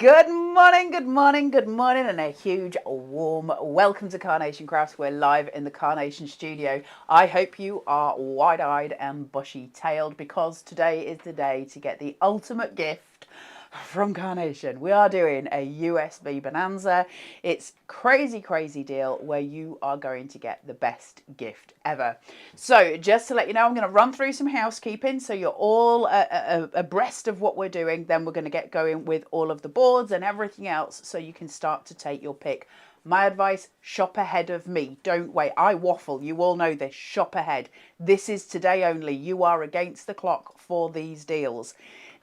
Good morning, good morning, good morning, and a huge warm welcome to Carnation Crafts. We're live in the Carnation studio. I hope you are wide-eyed and bushy-tailed because today is the day to get the ultimate gift from Carnation. We are doing a USB bonanza. It's crazy deal where you are going to get the best gift ever. So just to let you know, I'm going to run through some housekeeping so you're all abreast of what we're doing. Then we're going to get going with all of the boards and everything else so you can start to take your pick. My advice, shop ahead of me. Don't wait. I waffle. You all know this. Shop ahead. This is today only. You are against the clock for these deals.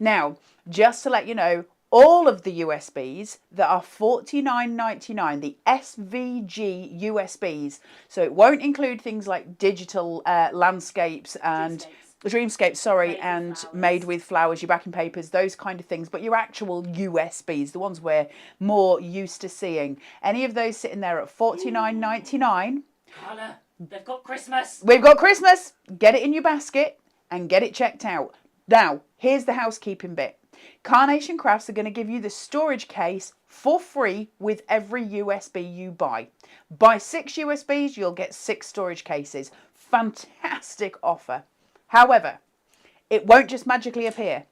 Now, just to let you know, all of the USBs that are $49.99, the SVG USBs, so it won't include things like digital landscapes and dreamscapes, sorry, and made with flowers, your backing papers, those kind of things, but your actual USBs, the ones we're more used to seeing. Any of those sitting there at $49.99. Carla, they've got Christmas. We've got Christmas. Get it in your basket and get it checked out. Now, here's the housekeeping bit. Carnation Crafts are going to give you the storage case for free with every USB you buy. Buy 6 USBs, you'll get 6 storage cases. Fantastic offer. However, it won't just magically appear.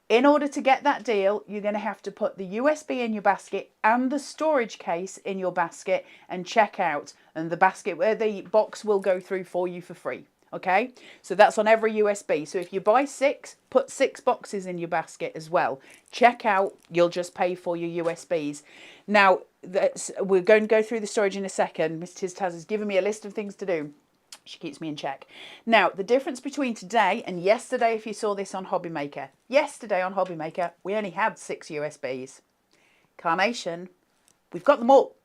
In order to get that deal, you're going to have to put the USB in your basket and the storage case in your basket and check out. And the box will go through for you for free. Okay, so that's on every USB. So if you buy 6, put 6 boxes in your basket as well. Check out, you'll just pay for your USBs. Now, we're going to go through the storage in a second. Miss Taz has given me a list of things to do. She keeps me in check. Now, the difference between today and yesterday, if you saw this on Hobby Maker. Yesterday on Hobby Maker, we only had 6 USBs. Carnation, we've got them all.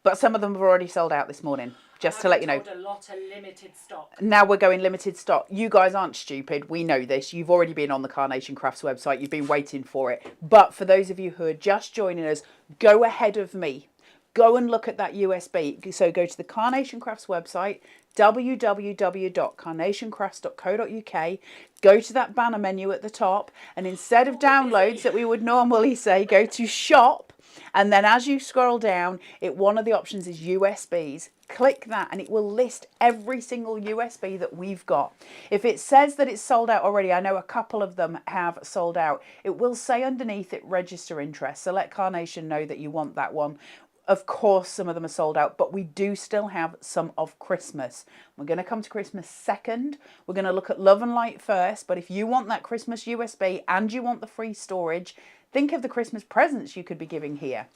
But some of them have already sold out this morning. Just to let you know. A lot of limited stock. Now we're going limited stock. You guys aren't stupid. We know this. You've already been on the Carnation Crafts website. You've been waiting for it. But for those of you who are just joining us, go ahead of me. Go and look at that USB. So go to the Carnation Crafts website, www.carnationcrafts.co.uk. Go to that banner menu at the top. And instead of downloads that we would normally say, go to shop. And then as you scroll down, one of the options is USBs. Click that and it will list every single USB that we've got. If it says that it's sold out already, I know a couple of them have sold out. It will say underneath it, register interest. So let Carnation know that you want that one. Of course, some of them are sold out, but we do still have some of Christmas. We're going to come to Christmas second. We're going to look at Love and Light first. But if you want that Christmas USB and you want the free storage, think of the Christmas presents you could be giving here.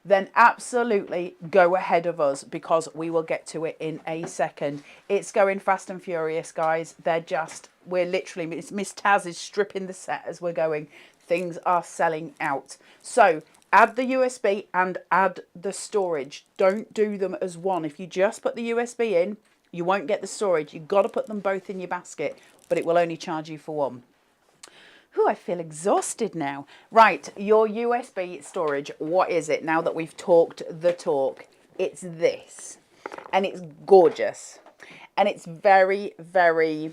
Then absolutely go ahead of us because we will get to it in a second. It's going fast and furious, guys. We're literally, Miss Taz is stripping the set as we're going. Things are selling out. So add the USB and add the storage. Don't do them as one. If you just put the USB in, you won't get the storage. You've got to put them both in your basket, but it will only charge you for one. Ooh, I feel exhausted now. Right, your USB storage, what is it now that we've talked the talk? It's this. And it's gorgeous. And it's very, I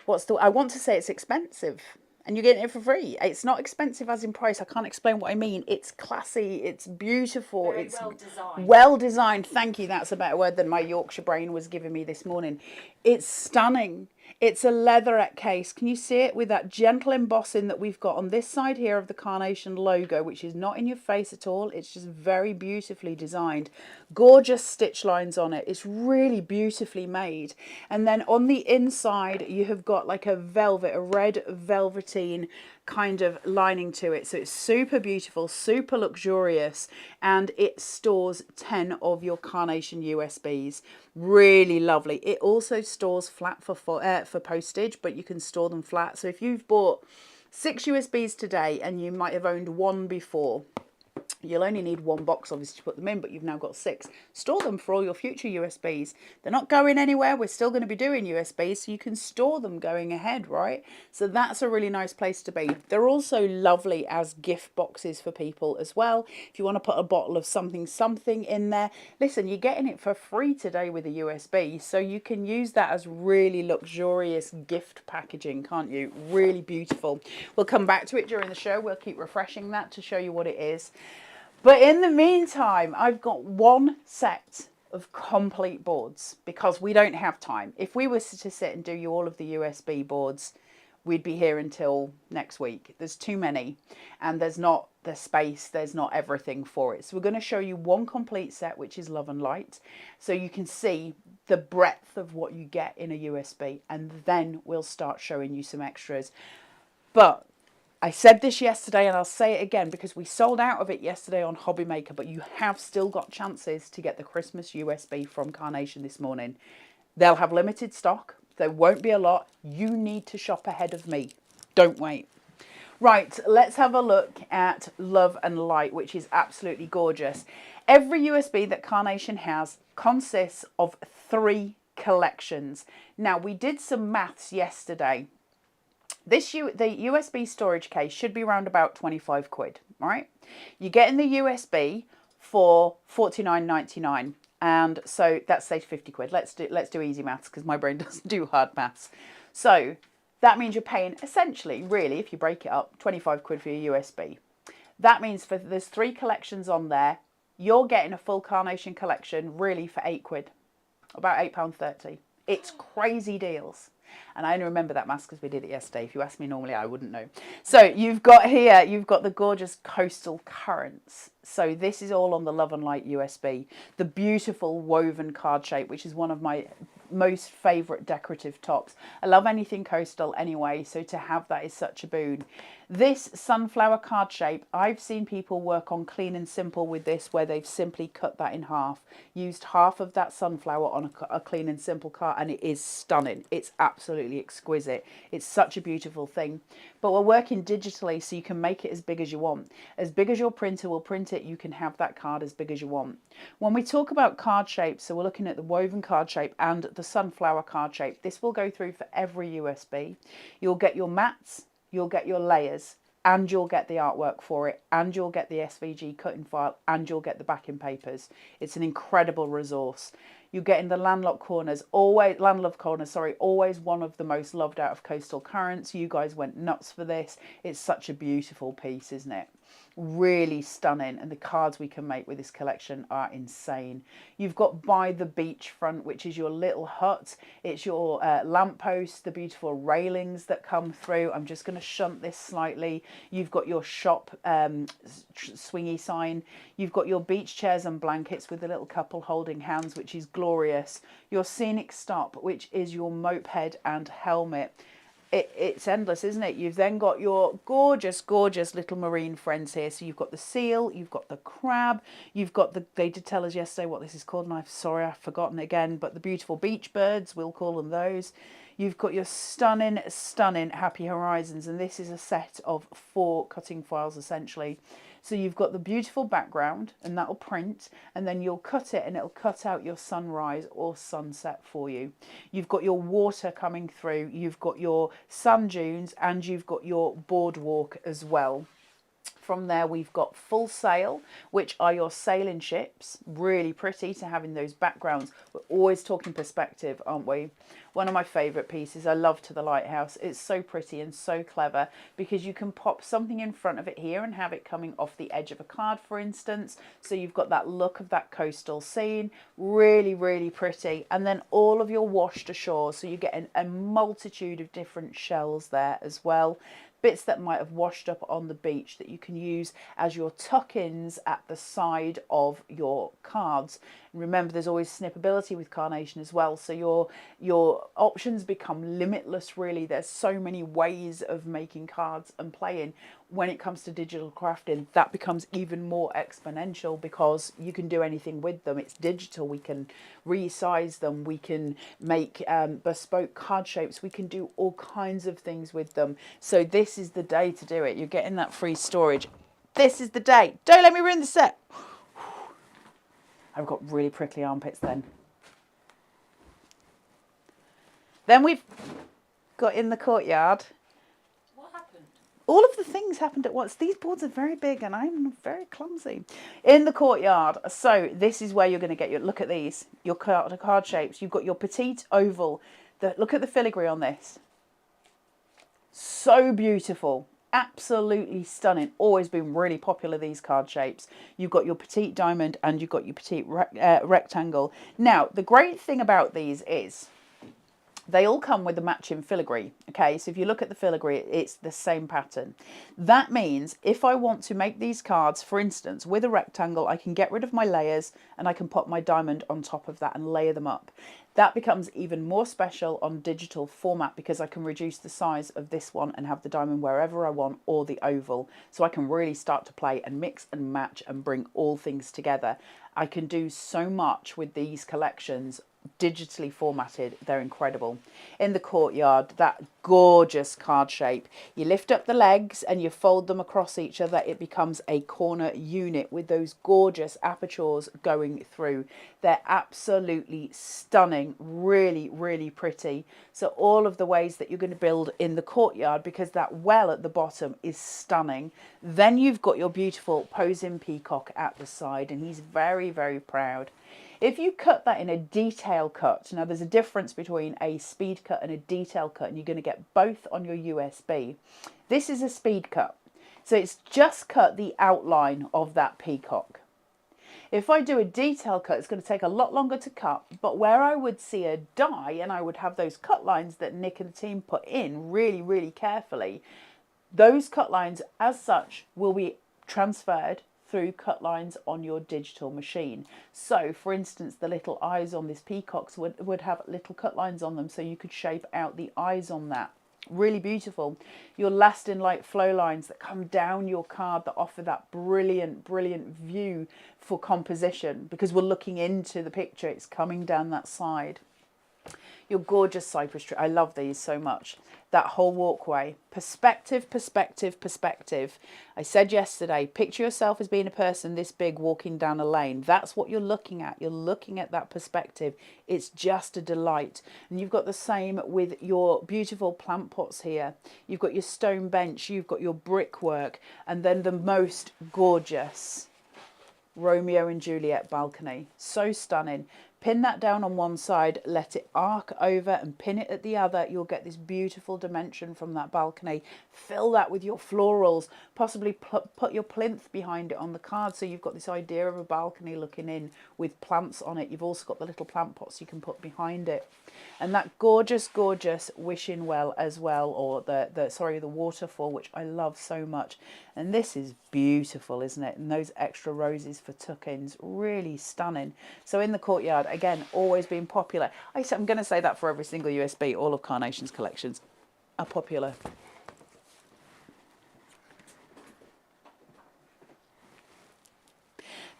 want to say it's expensive. And you're getting it for free. It's not expensive as in price. I can't explain what I mean. It's classy. It's beautiful. Very it's well designed. Well designed. Thank you. That's a better word than my Yorkshire brain was giving me this morning. It's stunning. It's a leatherette case. Can you see it with that gentle embossing that we've got on this side here of the Carnation logo, which is not in your face at all. It's just very beautifully designed. Gorgeous stitch lines on it. It's really beautifully made. And then on the inside, you have got like a red velveteen kind of lining to it. So it's super beautiful, super luxurious, and it stores 10 of your Carnation USBs. Really lovely. It also stores flat for postage, but you can store them flat. So if you've bought 6 USBs today and you might have owned one before, You'll only need one box, obviously, to put them in, but you've now got 6. Store them for all your future USBs. They're not going anywhere. We're still going to be doing USBs, so you can store them going ahead, right? So that's a really nice place to be. They're also lovely as gift boxes for people as well. If you want to put a bottle of something in there, listen, you're getting it for free today with a USB, so you can use that as really luxurious gift packaging, can't you? Really beautiful. We'll come back to it during the show. We'll keep refreshing that to show you what it is. But in the meantime, I've got one set of complete boards because we don't have time. If we were to sit and do you all of the USB boards, we'd be here until next week. There's too many and there's not the space, there's not everything for it. So we're going to show you one complete set, which is Love and Light, so you can see the breadth of what you get in a USB, and then we'll start showing you some extras. But I said this yesterday and I'll say it again because we sold out of it yesterday on Hobby Maker, but you have still got chances to get the Christmas USB from Carnation this morning. They'll have limited stock. There won't be a lot. You need to shop ahead of me. Don't wait. Right, let's have a look at Love and Light, which is absolutely gorgeous. Every USB that Carnation has consists of 3 collections. Now, we did some maths yesterday. The USB storage case should be around about 25 quid, right? You're getting the USB for 49.99, and so that saves 50 quid. Let's do easy maths because my brain doesn't do hard maths. So that means you're paying essentially, really, if you break it up, 25 quid for your USB. That means there's 3 collections on there. You're getting a full Carnation collection really for 8 quid, about £8.30. It's crazy deals. And I only remember that mask because we did it yesterday. If you asked me normally, I wouldn't know. So you've got the gorgeous Coastal Currents. So this is all on the Love and Light USB. The beautiful woven card shape, which is one of my most favourite decorative tops. I love anything coastal anyway, so to have that is such a boon. This sunflower card shape, I've seen people work on Clean and Simple with this, where they've simply cut that in half, used half of that sunflower on a Clean and Simple card, and it is stunning. It's absolutely exquisite. It's such a beautiful thing. But we're working digitally, so you can make it as big as you want. As big as your printer will print it, you can have that card as big as you want. When we talk about card shapes, so we're looking at the woven card shape and the sunflower card shape. This will go through for every USB. You'll get your mats, you'll get your layers, and you'll get the artwork for it, and you'll get the SVG cutting file, and you'll get the backing papers. It's an incredible resource. You're getting the landlocked corners, always one of the most loved out of Coastal Currents. You guys went nuts for this. It's such a beautiful piece, isn't it? Really stunning, and the cards we can make with this collection are insane. You've got By the Beachfront, which is your little hut. It's your lamppost, the beautiful railings that come through. I'm just going to shunt this slightly. You've got your shop swingy sign. You've got your beach chairs and blankets with a little couple holding hands, which is glorious. Your scenic stop, which is your moped and helmet. It's endless, isn't it? You've then got your gorgeous, gorgeous little marine friends here. So you've got the seal, you've got the crab, you've got they did tell us yesterday what this is called, and I've forgotten again, but the beautiful beach birds, we'll call them those. You've got your stunning, stunning Happy Horizons, and this is a set of 4 cutting files essentially. So you've got the beautiful background, and that'll print, and then you'll cut it and it'll cut out your sunrise or sunset for you. You've got your water coming through, you've got your sand dunes, and you've got your boardwalk as well. From there, we've got Full Sail, which are your sailing ships. Really pretty to have in those backgrounds. We're always talking perspective, aren't we? One of my favourite pieces. I love To the Lighthouse. It's so pretty and so clever because you can pop something in front of it here and have it coming off the edge of a card, for instance. So you've got that look of that coastal scene. Really, really pretty. And then all of your washed ashore. So you get a multitude of different shells there as well. Bits that might have washed up on the beach that you can use as your tuck-ins at the side of your cards. And remember, there's always snippability with Carnation as well, so your options become limitless, really. There's so many ways of making cards and playing. When it comes to digital crafting, that becomes even more exponential because you can do anything with them. It's digital. We can resize them. We can make bespoke card shapes. We can do all kinds of things with them. So this is the day to do it. You're getting that free storage. This is the day. Don't let me ruin the set. I've got really prickly armpits then. Then we've got in the courtyard. What happened? All of the things happened at once. These boards are very big and I'm very clumsy. In the courtyard, so this is where you're going to get your, look at these, your card shapes. You've got your petite oval. Look at the filigree on this. So beautiful. Absolutely stunning. Always been really popular, these card shapes. You've got your petite diamond and you've got your petite rectangle. Now, the great thing about these is they all come with the matching filigree. Okay, so if you look at the filigree, it's the same pattern. That means if I want to make these cards, for instance, with a rectangle, I can get rid of my layers and I can put my diamond on top of that and layer them up. That becomes even more special on digital format because I can reduce the size of this one and have the diamond wherever I want, or the oval. So I can really start to play and mix and match and bring all things together. I can do so much with these collections digitally formatted. They're incredible. In the courtyard, that gorgeous card shape, you lift up the legs and you fold them across each other. It becomes a corner unit with those gorgeous apertures going through. They're absolutely stunning, really, really pretty. So all of the ways that you're going to build in the courtyard, because that well at the bottom is stunning. Then you've got your beautiful posing peacock at the side, and he's very, very proud. If you cut that in a detail cut, now there's a difference between a speed cut and a detail cut, and you're going to get both on your USB. This is a speed cut, so it's just cut the outline of that peacock. If I do a detail cut, it's going to take a lot longer to cut, but where I would see a die and I would have those cut lines that Nick and the team put in really, really carefully, those cut lines as such will be transferred through cut lines on your digital machine. So for instance, the little eyes on this peacocks would have little cut lines on them, so you could shape out the eyes on that. Really beautiful. Your lasting light flow lines that come down your card that offer that brilliant, brilliant view for composition, because we're looking into the picture, it's coming down that side. Your gorgeous cypress tree. I love these so much. That whole walkway. Perspective, perspective, perspective. I said yesterday, picture yourself as being a person this big walking down a lane. That's what you're looking at. You're looking at that perspective. It's just a delight. And you've got the same with your beautiful plant pots here. You've got your stone bench. You've got your brickwork. And then the most gorgeous Romeo and Juliet balcony. So stunning. Pin that down on one side, let it arc over and pin it at the other. You'll get this beautiful dimension from that balcony. Fill that with your florals, possibly put your plinth behind it on the card, so you've got this idea of a balcony looking in with plants on it. You've also got the little plant pots you can put behind it. And that gorgeous, gorgeous wishing well as well, or the waterfall, which I love so much. And this is beautiful, isn't it? And those extra roses for tuck-ins, really stunning. So in the courtyard, again, always been popular. I'm going to say that for every single USB. All of Carnation's collections are popular.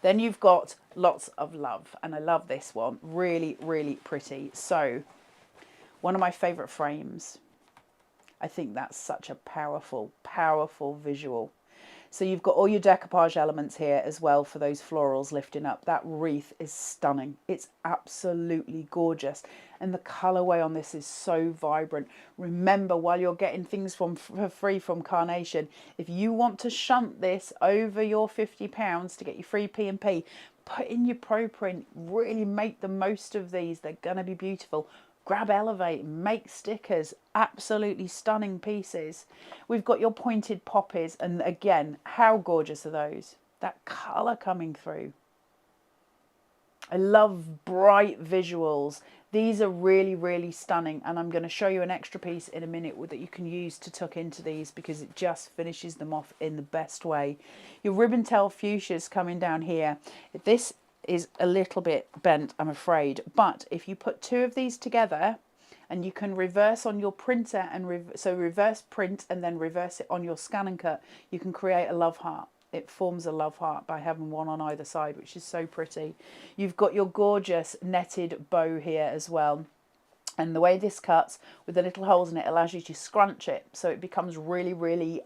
Then you've got lots of love, and I love this one. Really, really pretty. So one of my favourite frames. I think that's such a powerful, powerful visual. So you've got all your decoupage elements here as well for those florals lifting up. That wreath is stunning. It's absolutely gorgeous. And the colourway on this is so vibrant. Remember, while you're getting things for free from Carnation, if you want to shunt this over your £50 to get your free P&P, put in your pro print. Really make the most of these. They're going to be beautiful. Grab Elevate, make stickers, absolutely stunning pieces. We've got your pointed poppies, and again, how gorgeous are those? That colour coming through. I love bright visuals. These are really, really stunning, and I'm going to show you an extra piece in a minute that you can use to tuck into these, because it just finishes them off in the best way. Your ribbon tail fuchsias coming down here. This is a little bit bent, I'm afraid, but if you put two of these together, and you can reverse on your printer, and reverse print and then reverse it on your scan and cut, you can create a love heart. It forms a love heart by having one on either side, which is so pretty. You've got your gorgeous netted bow here as well. And the way this cuts with the little holes in it allows you to scrunch it, so it becomes really, really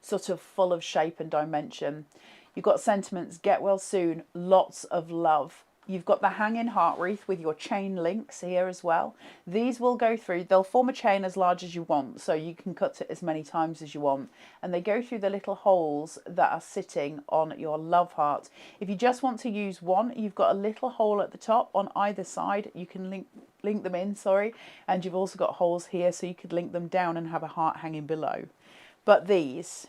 sort of full of shape and dimension. You've got sentiments, get well soon, lots of love. You've got the hanging heart wreath with your chain links here as well. These will go through, they'll form a chain as large as you want, so you can cut it as many times as you want. And they go through the little holes that are sitting on your love heart. If you just want to use one, you've got a little hole at the top on either side. You can link them in, and you've also got holes here, so you could link them down and have a heart hanging below. But these,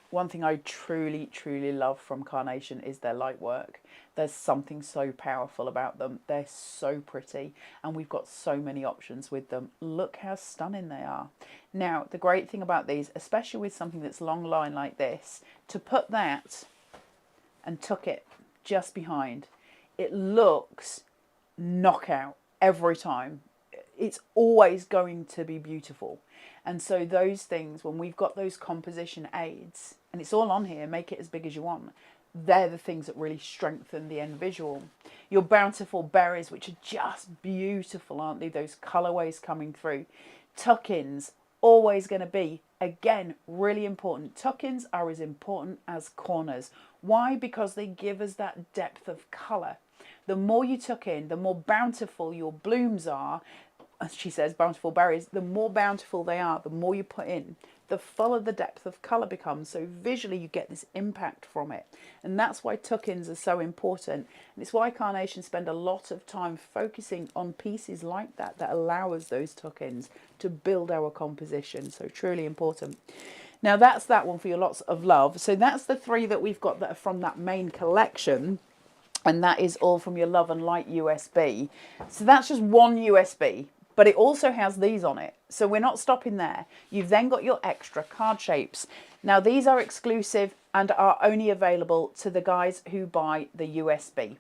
one thing I truly, truly love from Carnation is their light work. There's something so powerful about them. They're so pretty, and we've got so many options with them. Look how stunning they are. Now, the great thing about these, especially with something that's long line like this, to put that and tuck it just behind, it looks knockout every time. It's always going to be beautiful. And so those things, when we've got those composition aids, and it's all on here, make it as big as you want, they're the things that really strengthen the end visual. Your bountiful berries, which are just beautiful, aren't they? Those colorways coming through. Tuck-ins, always going to be, again, really important. Tuck-ins are as important as corners. Why? Because they give us that depth of color. The more you tuck in, the more bountiful your blooms are. As she says, bountiful berries, the more bountiful they are, the more you put in, the fuller the depth of colour becomes. So visually you get this impact from it. And that's why tuck-ins are so important. And it's why Carnation spend a lot of time focusing on pieces like that allow us those tuck-ins to build our composition. So truly important. Now that's that one for your lots of love. So that's the three that we've got that are from that main collection. And that is all from your Love and Light USB. So that's just one USB. But it also has these on it. So we're not stopping there. You've then got your extra card shapes. Now these are exclusive and are only available to the guys who buy the USB.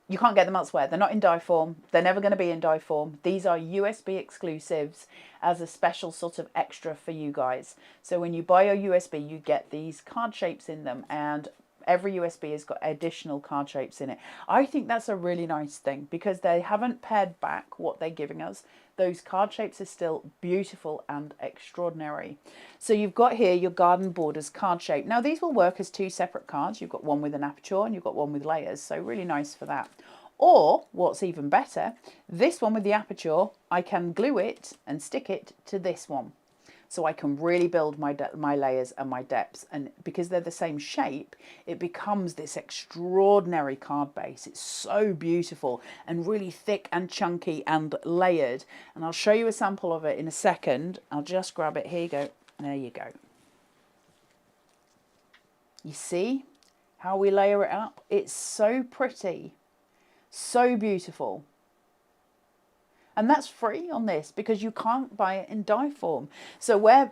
You can't get them elsewhere. They're not in die form. They're never going to be in die form. These are USB exclusives as a special sort of extra for you guys. So when you buy your USB, you get these card shapes in them, and every USB has got additional card shapes in it. I think that's a really nice thing because they haven't pared back what they're giving us. Those card shapes are still beautiful and extraordinary. So you've got here your garden borders card shape. Now these will work as two separate cards. You've got one with an aperture and you've got one with layers. So really nice for that. Or what's even better, this one with the aperture, I can glue it and stick it to this one. So I can really build my layers and my depths. And because they're the same shape, it becomes this extraordinary card base. It's so beautiful and really thick and chunky and layered. And I'll show you a sample of it in a second. I'll just grab it. Here you go. There you go. You see how we layer it up? It's so pretty, so beautiful. And that's free on this because you can't buy it in die form. So where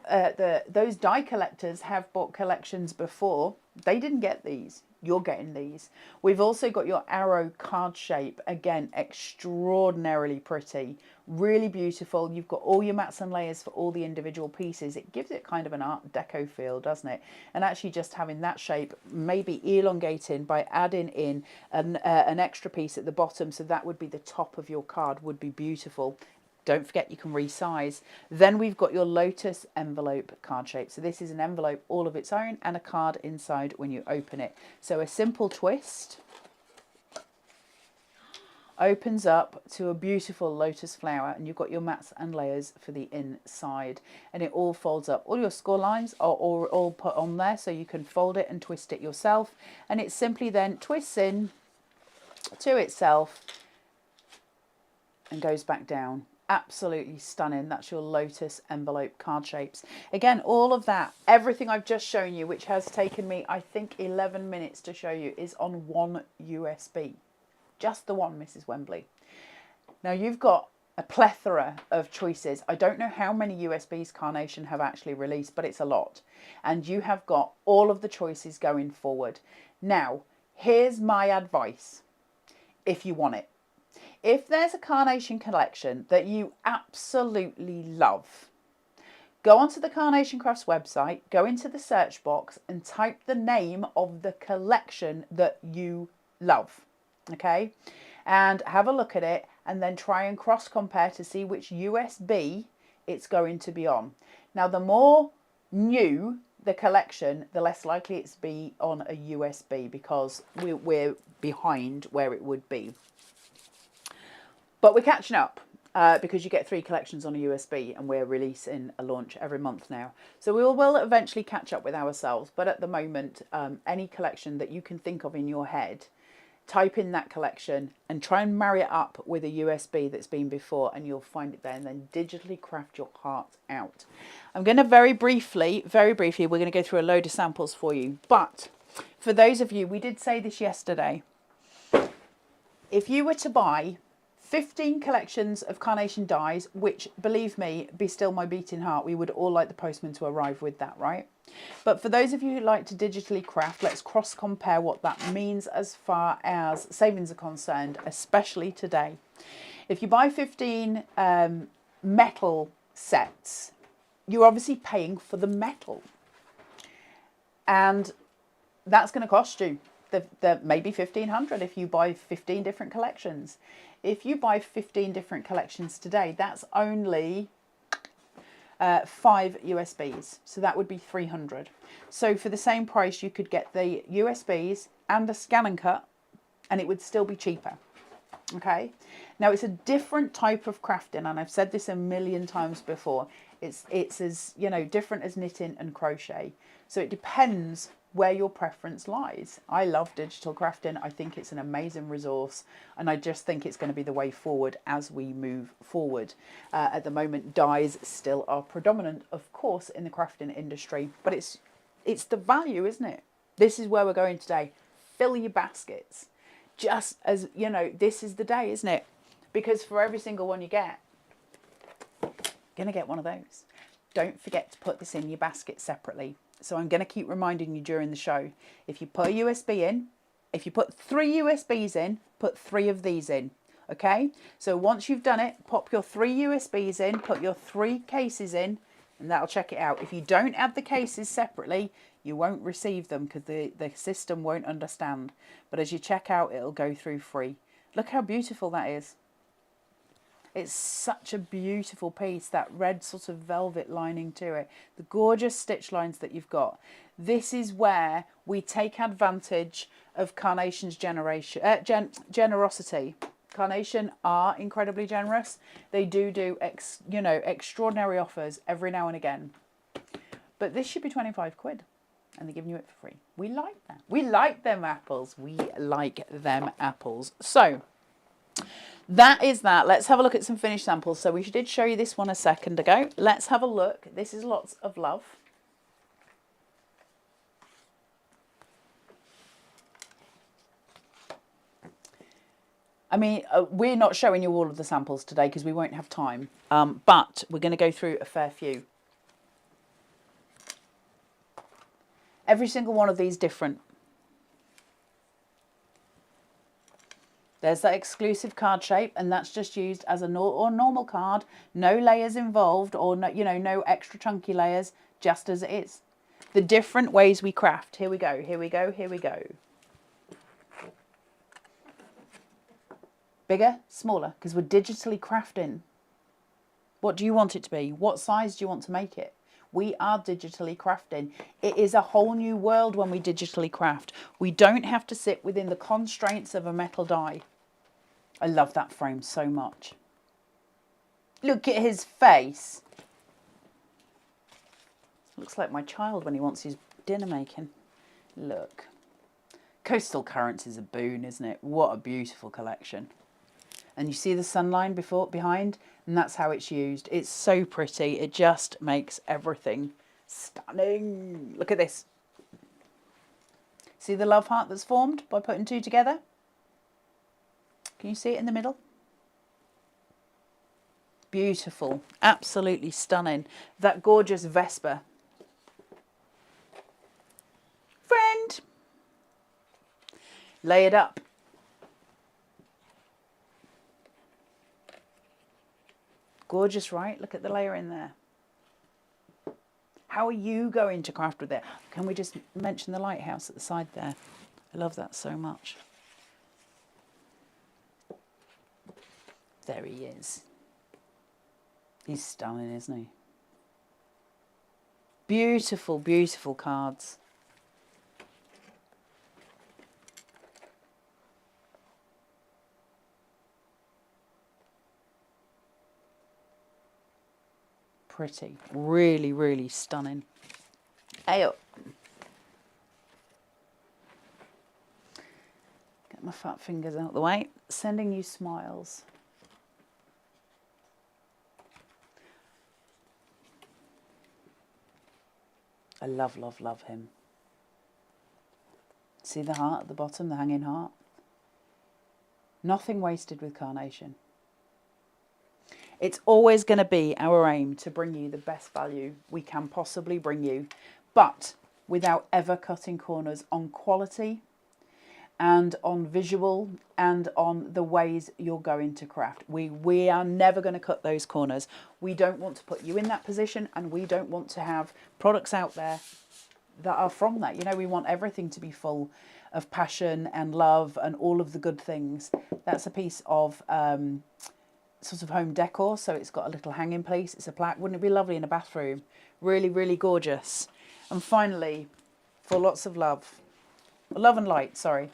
those die collectors have bought collections before, they didn't get these. You're getting these. We've also got your arrow card shape. Again, extraordinarily pretty. Really beautiful. You've got all your mats and layers for all the individual pieces. It gives it kind of an Art Deco feel, doesn't it? And actually just having that shape, maybe elongating by adding in an extra piece at the bottom. So that would be the top of your card, would be beautiful. Don't forget you can resize. Then we've got your lotus envelope card shape. So this is an envelope all of its own and a card inside when you open it. So a simple twist opens up to a beautiful lotus flower, and you've got your mats and layers for the inside, and it all folds up. All your score lines are all put on there, so you can fold it and twist it yourself, and it simply then twists in to itself and goes back down. Absolutely stunning. That's your lotus envelope card shapes. Again, all of that, everything I've just shown you, which has taken me, I think, 11 minutes to show you, is on one USB. Just the one, Mrs. Wembley. Now you've got a plethora of choices. I don't know how many USBs Carnation have actually released, but it's a lot. And you have got all of the choices going forward. Now, here's my advice, if you want it. If there's a Carnation collection that you absolutely love, go onto the Carnation Crafts website, go into the search box and type the name of the collection that you love, okay? And have a look at it and then try and cross compare to see which USB it's going to be on. Now, the more new the collection, the less likely it's to be on a USB, because we're behind where it would be. But we're catching up. Because you get 3 collections on a USB, and we're releasing a launch every month now. So we will eventually catch up with ourselves. But at the moment, any collection that you can think of in your head, type in that collection and try and marry it up with a USB that's been before, and you'll find it there, and then digitally craft your heart out. I'm going to very briefly, we're going to go through a load of samples for you. But for those of you, we did say this yesterday, if you were to buy 15 collections of Carnation dies, which, believe me, be still my beating heart, we would all like the postman to arrive with that, right? But for those of you who like to digitally craft, let's cross compare what that means as far as savings are concerned, especially today. If you buy 15 metal sets, you're obviously paying for the metal, and that's going to cost you the maybe 1,500 if you buy 15 different collections. If you buy 15 different collections today, that's only 5 USBs. So that would be 300. So for the same price, you could get the USBs and a scan and cut, and it would still be cheaper. Okay. Now, it's a different type of crafting, and I've said this a million times before. It's as, you know, different as knitting and crochet. So it depends where your preference lies. I love digital crafting. I think it's an amazing resource, and I just think it's going to be the way forward as we move forward. At the moment, dies still are predominant, of course, in the crafting industry, but it's the value, isn't it? This is where we're going today. Fill your baskets. Just as, you know, this is the day, isn't it? Because for every single one you get, you're going to get one of those. Don't forget to put this in your basket separately. So I'm going to keep reminding you during the show. If you put a USB in, if you put 3 USBs in, put 3 of these in. Okay? So once you've done it, pop your 3 USBs in, put your 3 cases in, and that'll check it out. If you don't add the cases separately, you won't receive them because the system won't understand. But as you check out, it'll go through free. Look how beautiful that is. It's such a beautiful piece, that red sort of velvet lining to it. The gorgeous stitch lines that you've got. This is where we take advantage of Carnation's generosity. Carnation are incredibly generous. They do extraordinary offers every now and again. But this should be 25 quid, and they're giving you it for free. We like that. We like them apples. We like them apples. So that is that. Let's have a look at some finished samples. So we did show you this one a second ago. Let's have a look. This is Lots of Love. I mean, we're not showing you all of the samples today because we won't have time. But we're going to go through a fair few. Every single one of these different. There's that exclusive card shape, and that's just used as a normal card. No layers involved, or no, no extra chunky layers, just as it is. The different ways we craft. Here we go, here we go, here we go. Bigger, smaller, because we're digitally crafting. What do you want it to be? What size do you want to make it? We are digitally crafting. It is a whole new world when we digitally craft. We don't have to sit within the constraints of a metal die. I love that frame so much. Look at his face. Looks like my child when he wants his dinner making. Look. Coastal Currents is a boon, isn't it? What a beautiful collection. And you see the sunline behind, and that's how it's used. It's so pretty. It just makes everything stunning. Look at this. See the love heart that's formed by putting 2 together? Can you see it in the middle? Beautiful. Absolutely stunning. That gorgeous Vesper. Friend. Lay it up. Gorgeous, right? Look at the layer in there. How are you going to craft with it? Can we just mention the lighthouse at the side there? I love that so much. There he is. He's stunning, isn't he? Beautiful, beautiful cards. Pretty. Really, really stunning. Hey up. Get my fat fingers out the way. Sending you smiles. I love, love, love him. See the heart at the bottom, the hanging heart? Nothing wasted with Carnation. It's always going to be our aim to bring you the best value we can possibly bring you, but without ever cutting corners on quality and on visual and on the ways you're going to craft. We are never going to cut those corners. We don't want to put you in that position, and we don't want to have products out there that are from that. You know, we want everything to be full of passion and love and all of the good things. That's a piece of sort of home decor, so it's got a little hanging place. It's a plaque. Wouldn't it be lovely in a bathroom? Really, really gorgeous. And finally, for lots of love and light, sorry.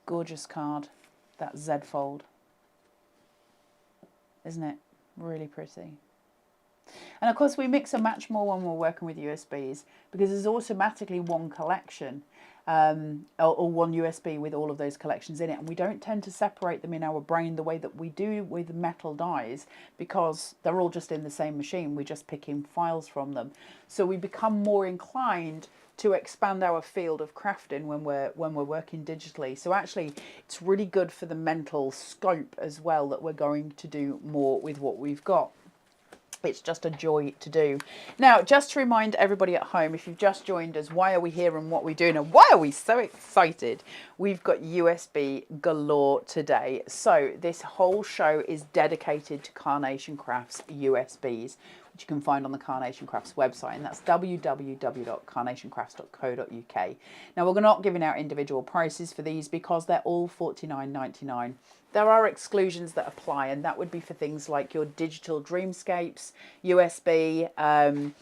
Gorgeous card, that Z fold. Isn't it? Really pretty. And of course we mix and match more when we're working with USBs, because there's automatically one collection or one USB with all of those collections in it, and we don't tend to separate them in our brain the way that we do with metal dies, because they're all just in the same machine. We're just picking files from them, so we become more inclined to expand our field of crafting when we're working digitally. So actually it's really good for the mental scope as well, that we're going to do more with what we've got. It's just a joy to do. Now, just to remind everybody at home, if you've just joined us, why are we here and what we're doing and why are we so excited? We've got USB galore today. So this whole show is dedicated to Carnation Crafts USBs, which you can find on the Carnation Crafts website, and that's www.carnationcrafts.co.uk. Now, we're not giving out individual prices for these because they're all $49.99. There are exclusions that apply, and that would be for things like your digital dreamscapes, USB, and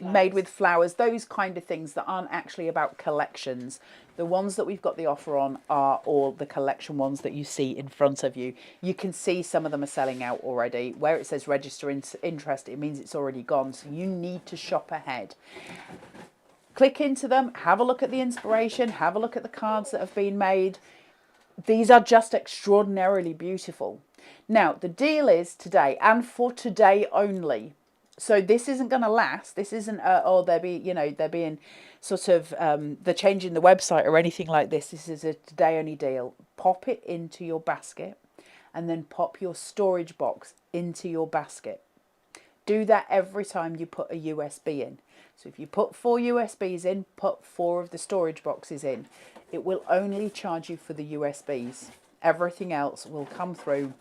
made with flowers, those kind of things that aren't actually about collections. The ones that we've got the offer on are all the collection ones that you see in front of you. You can see some of them are selling out already. Where it says register interest, it means it's already gone, so you need to shop ahead. Click into them, have a look at the inspiration, have a look at the cards that have been made. These are just extraordinarily beautiful. Now, the deal is today, and for today only. So this isn't going to last. This isn't, they're being sort of, they're changing the website or anything like this. This is a today only deal. Pop it into your basket and then pop your storage box into your basket. Do that every time you put a USB in. So if you put 4 USBs in, put 4 of the storage boxes in. It will only charge you for the USBs. Everything else will come through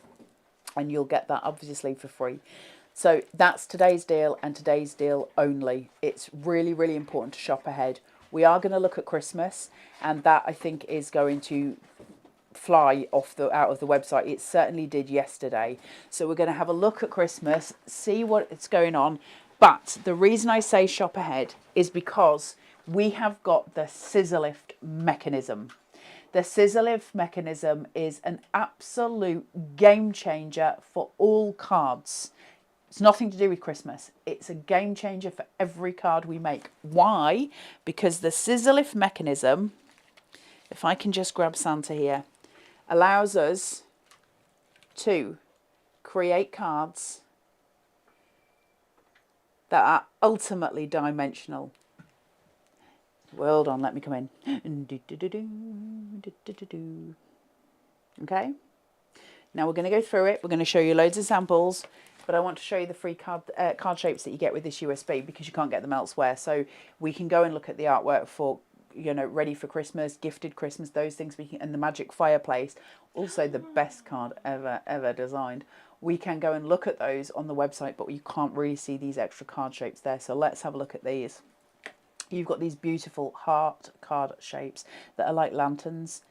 and you'll get that obviously for free. So that's today's deal, and today's deal only. It's really, really important to shop ahead. We are going to look at Christmas, and that I think is going to fly out of the website. It certainly did yesterday. So we're going to have a look at Christmas, see what's going on. But the reason I say shop ahead is because we have got the scissor lift mechanism. The scissor lift mechanism is an absolute game changer for all cards. It's nothing to do with Christmas. It's a game changer for every card we make. Why? Because the scissor lift mechanism, if I can just grab Santa here, allows us to create cards that are ultimately dimensional. Hold on, let me come in. Okay. Now we're going to go through it. We're going to show you loads of samples, but I want to show you the free card shapes that you get with this USB, because you can't get them elsewhere. So we can go and look at the artwork for, you know, ready for Christmas, gifted Christmas, those things. And the magic fireplace, also the best card ever designed. We can go and look at those on the website, but you can't really see these extra card shapes there. So let's have a look at these. You've got these beautiful heart card shapes that are like lanterns.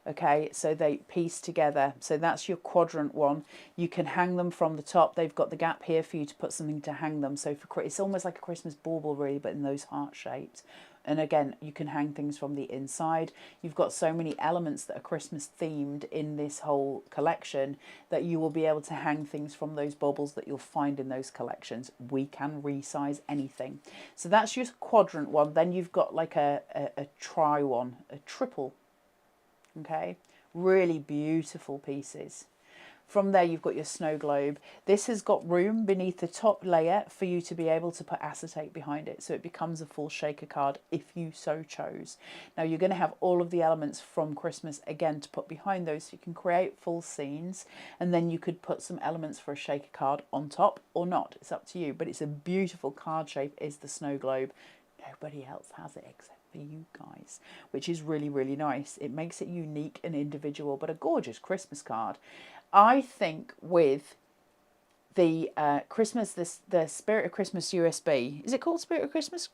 Okay, so they piece together. So that's your quadrant one. You can hang them from the top. They've got the gap here for you to put something to hang them. So for it's almost like a Christmas bauble really, but in those heart shapes. And again, you can hang things from the inside. You've got so many elements that are Christmas themed in this whole collection that you will be able to hang things from those baubles that you'll find in those collections. We can resize anything. So that's your quadrant one. Then you've got like a tri one, a triple. Okay, really beautiful pieces. From there, you've got your snow globe. This has got room beneath the top layer for you to be able to put acetate behind it. So it becomes a full shaker card if you so chose. Now you're going to have all of the elements from Christmas again to put behind those. So you can create full scenes and then you could put some elements for a shaker card on top or not. It's up to you, but it's a beautiful card shape is the snow globe. Nobody else has it except for you guys, which is really, really nice. It makes it unique and individual, but a gorgeous Christmas card. I think with the Christmas, the Spirit of Christmas USB, is it called Spirit of Christmas?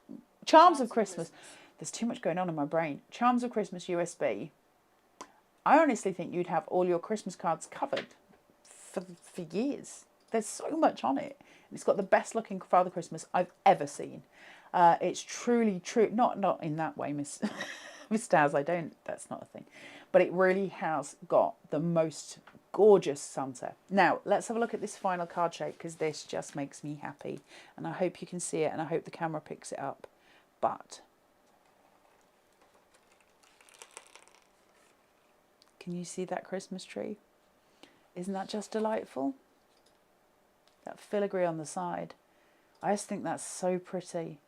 Charms of Christmas. There's too much going on in my brain. Charms of Christmas USB. I honestly think you'd have all your Christmas cards covered for years. There's so much on it. It's got the best looking Father Christmas I've ever seen. It's truly true. Not in that way, Miss Stars. That's not a thing. But it really has got the most gorgeous Santa. Now, let's have a look at this final card shape because this just makes me happy. And I hope you can see it and I hope the camera picks it up. But can you see that Christmas tree? Isn't that just delightful? That filigree on the side. I just think that's so pretty.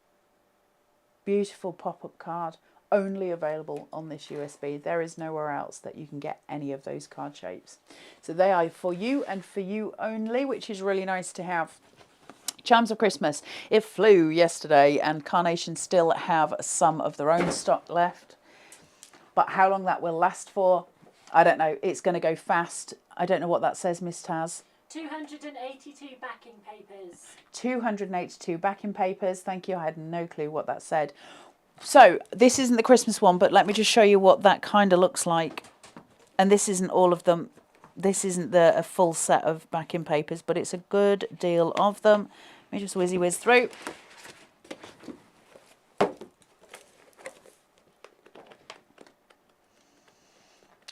Beautiful pop-up card, only available on this USB. There is nowhere else that you can get any of those card shapes. So they are for you and for you only, which is really nice to have. Charms of Christmas. It flew yesterday and Carnation still have some of their own stock left. But how long that will last for, I don't know. It's going to go fast. I don't know what that says, Miss Taz. 282 backing papers. 282 backing papers. Thank you. I had no clue what that said. So this isn't the Christmas one, but let me just show you what that kind of looks like. And this isn't all of them. This isn't a full set of backing papers, but it's a good deal of them. Let me just whiz through.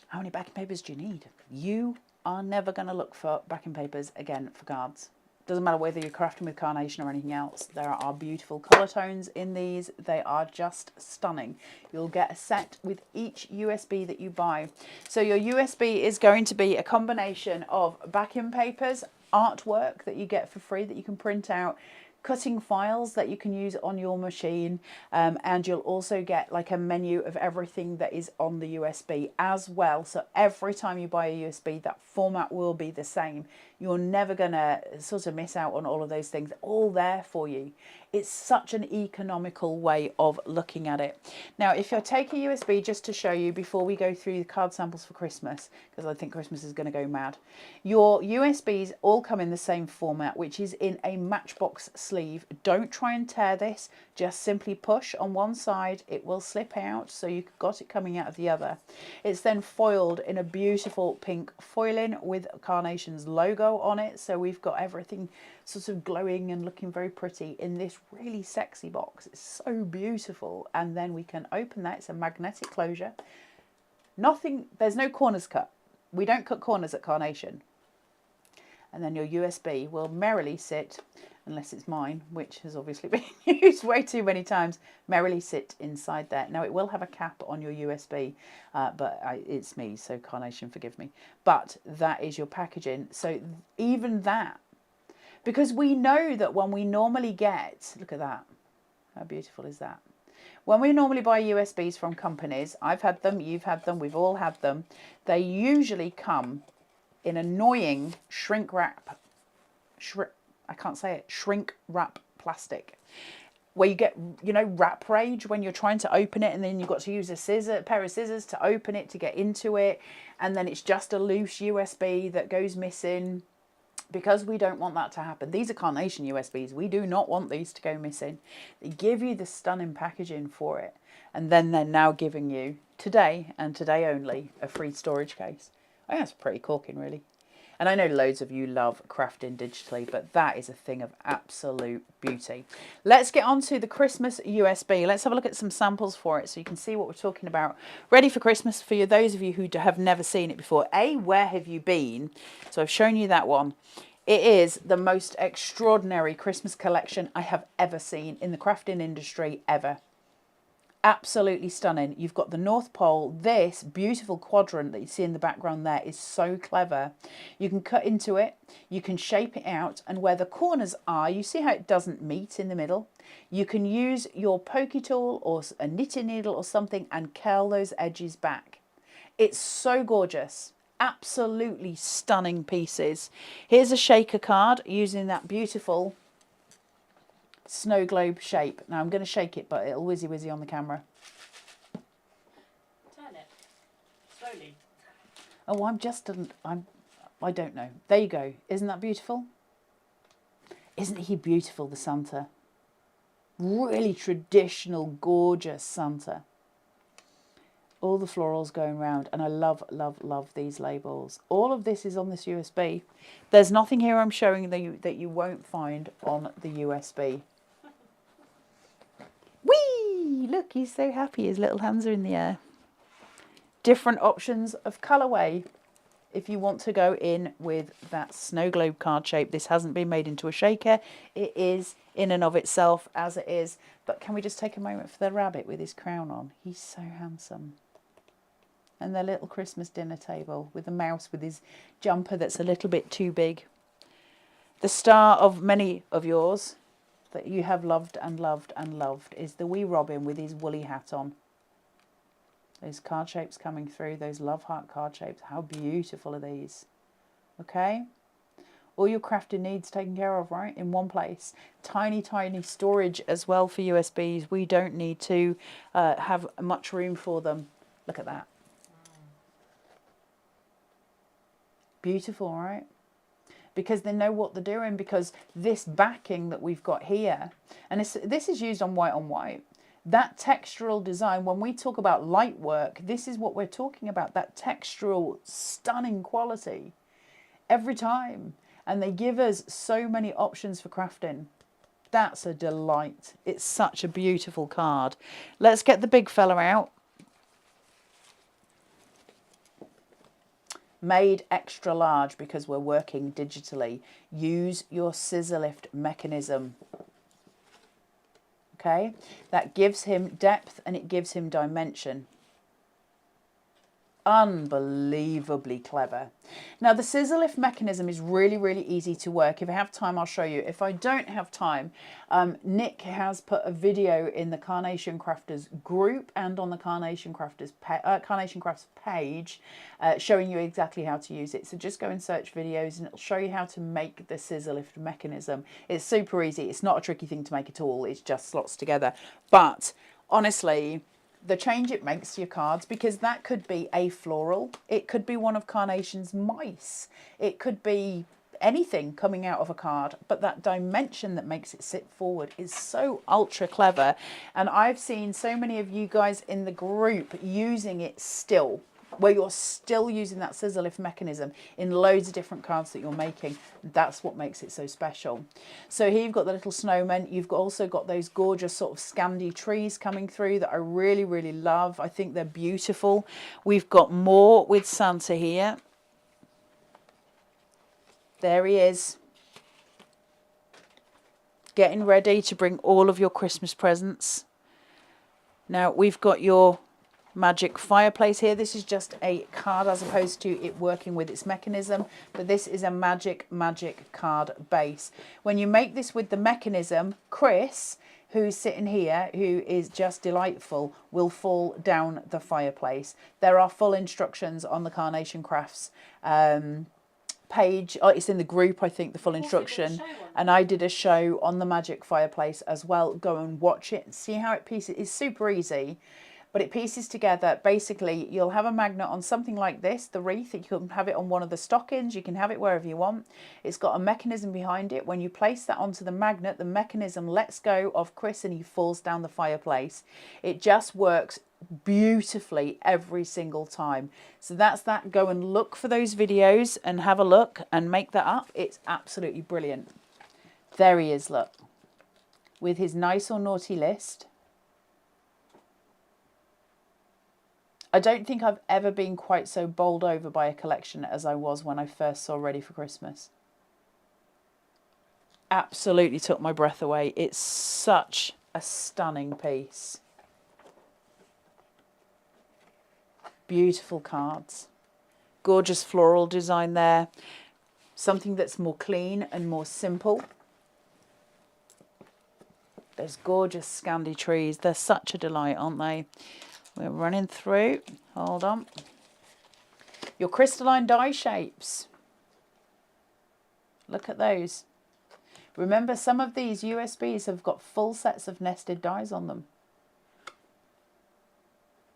How many backing papers do you need? You are never going to look for backing papers again for cards. Doesn't matter whether you're crafting with Carnation or anything else. There are beautiful colour tones in these. They are just stunning. You'll get a set with each USB that you buy. So your USB is going to be a combination of backing papers, artwork that you get for free that you can print out, cutting files that you can use on your machine, and you'll also get like a menu of everything that is on the USB as well. So every time you buy a USB, that format will be the same. You're never gonna sort of miss out on all of those things. They're all there for you. It's such an economical way of looking at it. Now, if you take a USB, just to show you before we go through the card samples for Christmas, because I think Christmas is going to go mad, your USBs all come in the same format, which is in a matchbox sleeve. Don't try and tear this, just simply push on one side, it will slip out, so you've got it coming out of the other. It's then foiled in a beautiful pink foiling with Carnation's logo on it, so we've got everything sort of glowing and looking very pretty in this really sexy box. It's so beautiful. And then we can open that. It's a magnetic closure. Nothing, there's no corners cut. We don't cut corners at Carnation. And then your USB will merrily sit, unless it's mine, which has obviously been used way too many times, merrily sit inside there. Now it will have a cap on your USB, but it's me, so Carnation, forgive me. But that is your packaging. So even that, because we know that when we normally get, look at that, how beautiful is that? When we normally buy USBs from companies, I've had them, you've had them, we've all had them, they usually come in annoying shrink wrap plastic, where you get, you know, wrap rage when you're trying to open it and then you've got to use a pair of scissors to open it to get into it, and then it's just a loose USB that goes missing. Because we don't want that to happen. These are Carnation USBs. We do not want these to go missing. They give you the stunning packaging for it. And then they're now giving you today and today only, a free storage case. I think that's pretty corking, really. And I know loads of you love crafting digitally, but that is a thing of absolute beauty. Let's get on to the Christmas USB. Let's have a look at some samples for it so you can see what we're talking about. Ready for Christmas for you, those of you who have never seen it before. Where have you been? So I've shown you that one. It is the most extraordinary Christmas collection I have ever seen in the crafting industry ever. Absolutely stunning. You've got the North Pole. This beautiful quadrant that you see in the background there is so clever. You can cut into it, you can shape it out, and where the corners are, you see how it doesn't meet in the middle? You can use your pokey tool or a knitting needle or something and curl those edges back. It's so gorgeous. Absolutely stunning pieces. Here's a shaker card using that beautiful snow globe shape. Now I'm going to shake it, but it'll whizzy on the camera. Turn it slowly. Oh, I don't know. There you go. Isn't that beautiful? Isn't he beautiful, the Santa? Really traditional, gorgeous Santa. All the florals going around, and I love these labels. All of this is on this USB. There's nothing here I'm showing that you won't find on the USB. Whee! Look, he's so happy. His little hands are in the air. Different options of colourway if you want to go in with that snow globe card shape. This hasn't been made into a shaker. It is in and of itself as it is. But can we just take a moment for the rabbit with his crown on? He's so handsome. And their little Christmas dinner table with the mouse with his jumper that's a little bit too big. The star of many of yours that you have loved and loved and loved is the wee Robin with his woolly hat on. Those card shapes coming through, those love heart card shapes. How beautiful are these? Okay? All your crafting needs taken care of, right? In one place. Tiny storage as well for USBs. We don't need to have much room for them. Look at that. Beautiful, right? Because they know what they're doing, because this backing that we've got here, and this is used on white, that textural design, when we talk about light work, this is what we're talking about, that textural stunning quality every time. And they give us so many options for crafting. That's a delight. It's such a beautiful card. Let's get the big fella out. Made extra large because we're working digitally. Use your scissor lift mechanism. Okay, that gives him depth and it gives him dimension. Unbelievably clever. Now the scissor lift mechanism is really easy to work. If I have time, I'll show you. If I don't have time, Nick has put a video in the Carnation Crafters group and on the Carnation Crafters Carnation Crafts page showing you exactly how to use it. So just go and search videos and it'll show you how to make the scissor lift mechanism. It's super easy. It's not a tricky thing to make at all. It just slots together. But honestly, the change it makes to your cards, because that could be a floral, it could be one of Carnation's mice, it could be anything coming out of a card, but that dimension that makes it sit forward is so ultra clever. And I've seen so many of you guys in the group using it still, where you're still using that scissor lift mechanism in loads of different cards that you're making. That's what makes it so special. So here you've got the little snowmen. You've also got those gorgeous sort of Scandi trees coming through that I really love. I think they're beautiful. We've got more with Santa here. There he is. Getting ready to bring all of your Christmas presents. Now we've got your magic fireplace here. This is just a card as opposed to it working with its mechanism, but this is a magic card base. When you make this with the mechanism, Chris, who's sitting here, who is just delightful, will fall down the fireplace. There are full instructions on the Carnation Crafts page. Oh, it's in the group, I think, the full instruction. And I did a show on the magic fireplace as well. Go and watch it and see how it pieces. It's super easy. But it pieces together. Basically, you'll have a magnet on something like this, the wreath. You can have it on one of the stockings. You can have it wherever you want. It's got a mechanism behind it. When you place that onto the magnet, the mechanism lets go of Chris and he falls down the fireplace. It just works beautifully every single time. So that's that. Go and look for those videos and have a look and make that up. It's absolutely brilliant. There he is, look, with his nice or naughty list. I don't think I've ever been quite so bowled over by a collection as I was when I first saw Ready for Christmas. Absolutely took my breath away. It's such a stunning piece. Beautiful cards. Gorgeous floral design there. Something that's more clean and more simple. Those gorgeous Scandi trees. They're such a delight, aren't they? We're running through. Hold on. Your crystalline die shapes. Look at those. Remember, some of these USBs have got full sets of nested dies on them.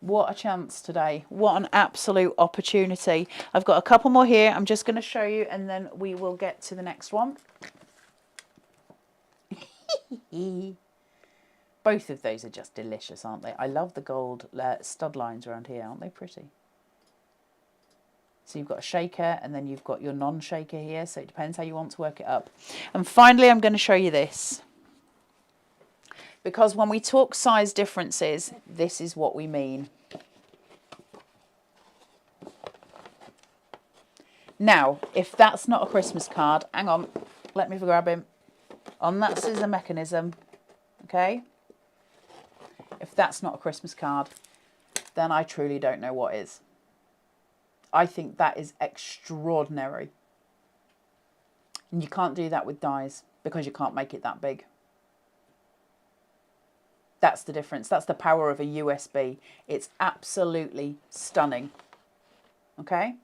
What a chance today. What an absolute opportunity. I've got a couple more here. I'm just going to show you and then we will get to the next one. Both of those are just delicious, aren't they? I love the gold stud lines around here. Aren't they pretty? So you've got a shaker and then you've got your non-shaker here. So it depends how you want to work it up. And finally, I'm going to show you this. Because when we talk size differences, this is what we mean. Now, if that's not a Christmas card, hang on, let me grab him. On that scissor mechanism, okay? If that's not a Christmas card, then I truly don't know what is. I think that is extraordinary. And you can't do that with dies because you can't make it that big. That's the difference. That's the power of a USB. It's absolutely stunning. Okay?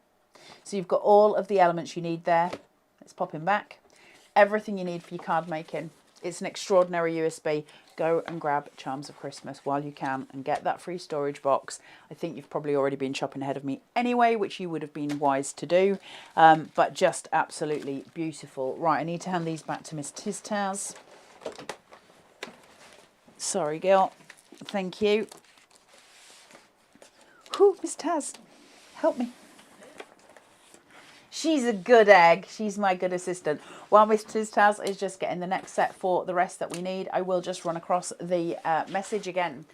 So you've got all of the elements you need there. Let's pop him back. Everything you need for your card making. It's an extraordinary USB. Go and grab Charms of Christmas while you can and get that free storage box. I think you've probably already been shopping ahead of me anyway, which you would have been wise to do. But just absolutely beautiful. Right, I need to hand these back to Miss Tiztaz. Sorry, girl. Thank you. Whew, Miss Taz, help me. She's a good egg. She's my good assistant. While Miss Taz is just getting the next set for the rest that we need, I will just run across the message again.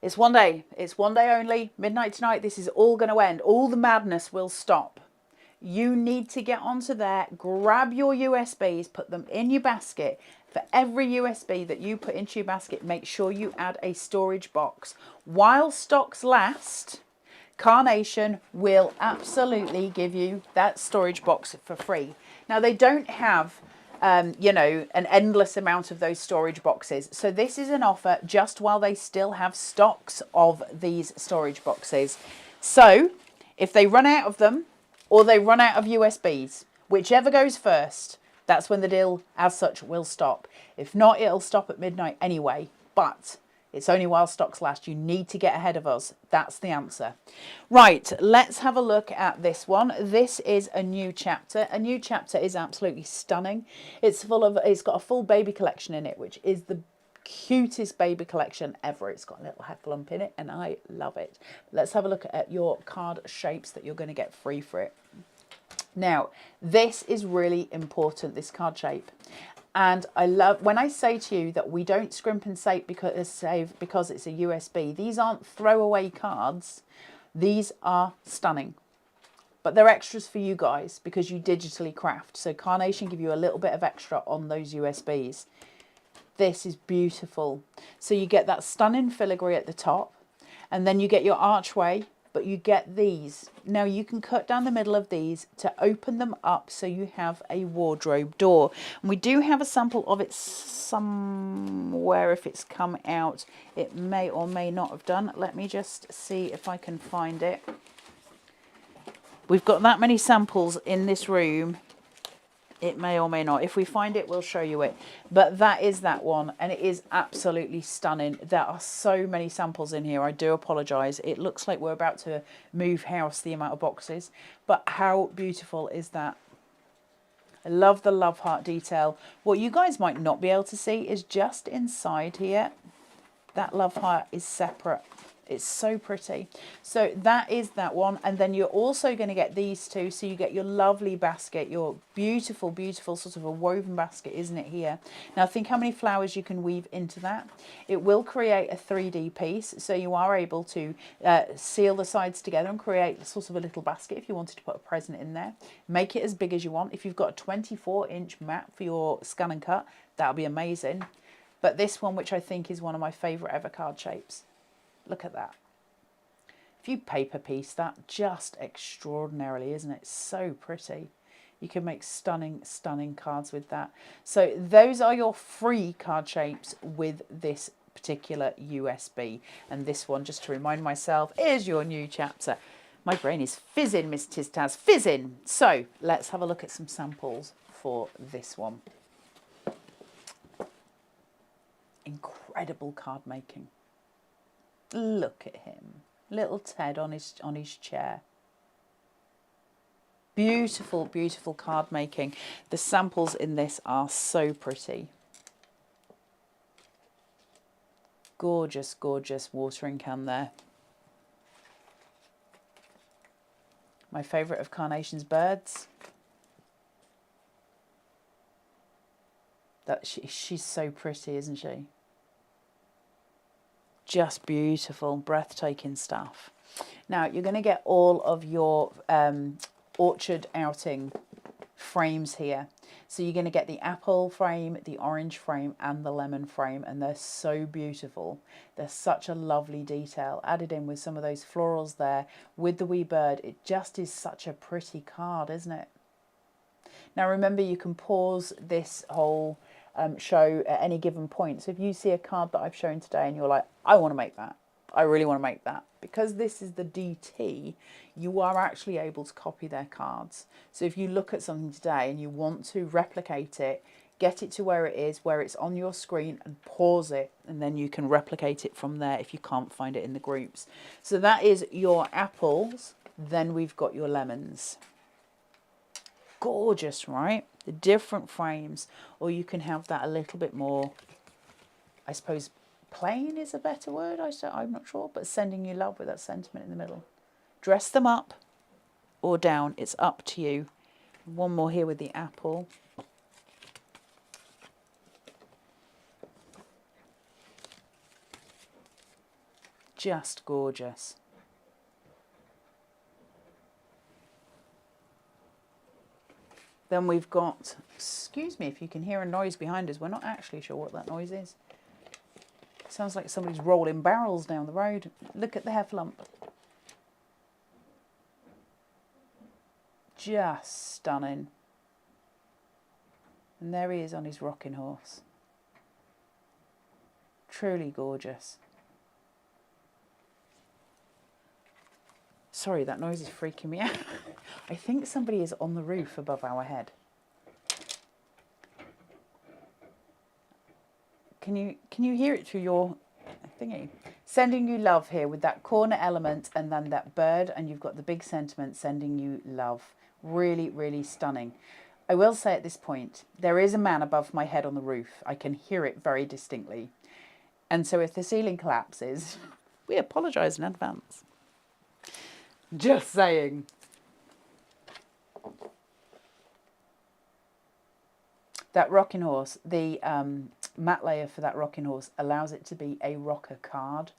It's one day. It's one day only. Midnight tonight. This is all going to end. All the madness will stop. You need to get onto there, grab your USBs, put them in your basket. For every USB that you put into your basket, make sure you add a storage box. While stocks last, Carnation will absolutely give you that storage box for free. Now, they don't have, you know, an endless amount of those storage boxes. So this is an offer just while they still have stocks of these storage boxes. So if they run out of them or they run out of USBs, whichever goes first, that's when the deal as such will stop. If not, it'll stop at midnight anyway. But it's only while stocks last. You need to get ahead of us. That's the answer. Right, let's have a look at this one. This is a new chapter. A new chapter is absolutely stunning. It's got a full baby collection in it, which is the cutest baby collection ever. It's got a little heffalump in it and I love it. Let's have a look at your card shapes that you're going to get free for it. Now, this is really important, this card shape. And I love when I say to you that we don't scrimp and save because it's a USB. These aren't throwaway cards. These are stunning. But they're extras for you guys because you digitally craft. So Carnation give you a little bit of extra on those USBs. This is beautiful. So you get that stunning filigree at the top. And then you get your archway. But you get these. Now you can cut down the middle of these to open them up so you have a wardrobe door. And we do have a sample of it somewhere if it's come out. It may or may not have done. Let me just see if I can find it. We've got that many samples in this room. It may or may not. If we find it, we'll show you it. But that is that one, and it is absolutely stunning. There are so many samples in here. I do apologise. It looks like we're about to move house, the amount of boxes. But how beautiful is that? I love the love heart detail. What you guys might not be able to see is just inside here. That love heart is separate. It's so pretty. So that is that one. And then you're also going to get these two. So you get your lovely basket, your beautiful, beautiful sort of a woven basket, isn't it here? Now think how many flowers you can weave into that. It will create a 3D piece. So you are able to seal the sides together and create sort of a little basket if you wanted to put a present in there. Make it as big as you want. If you've got a 24-inch mat for your scan and cut, that'll be amazing. But this one, which I think is one of my favourite ever card shapes. Look at that. If you paper piece that, just extraordinarily, isn't it? So pretty. You can make stunning, stunning cards with that. So those are your free card shapes with this particular USB. And this one, just to remind myself, is your new chapter. My brain is fizzing, Miss Tiztaz, fizzing. So let's have a look at some samples for this one. Incredible card making. Look at him, little Ted on his chair. Beautiful, beautiful card making. The samples in this are so pretty. Gorgeous, gorgeous watering can there. My favourite of Carnation's birds. That she's so pretty, isn't she? Just beautiful, breathtaking stuff. Now you're going to get all of your orchard outing frames here. So you're going to get the apple frame, the orange frame and the lemon frame, and they're so beautiful. They're such a lovely detail added in with some of those florals there with the wee bird. It just is such a pretty card, isn't it? Now remember, you can pause this whole show at any given point. So if you see a card that I've shown today and you're like, I want to make that, I really want to make that, because this is the DT, you are actually able to copy their cards. So if you look at something today and you want to replicate it, get it to where it is, where it's on your screen, and pause it, and then you can replicate it from there if you can't find it in the groups. So that is your apples. Then we've got your lemons. Gorgeous, right? The different frames, or you can have that a little bit more, I suppose plain is a better word, I'm not sure, but sending you love with that sentiment in the middle. Dress them up or down, it's up to you. One more here with the apple. Just gorgeous. Then we've got, excuse me if you can hear a noise behind us, we're not actually sure what that noise is. It sounds like somebody's rolling barrels down the road. Look at the heffalump. Just stunning. And there he is on his rocking horse. Truly gorgeous. Sorry, that noise is freaking me out. I think somebody is on the roof above our head. Can you hear it through your thingy? Sending you love here with that corner element and then that bird, and you've got the big sentiment sending you love. Really, really stunning. I will say at this point, there is a man above my head on the roof. I can hear it very distinctly. And so if the ceiling collapses, we apologise in advance. Just saying. That rocking horse, the matte layer for that rocking horse allows it to be a rocker card,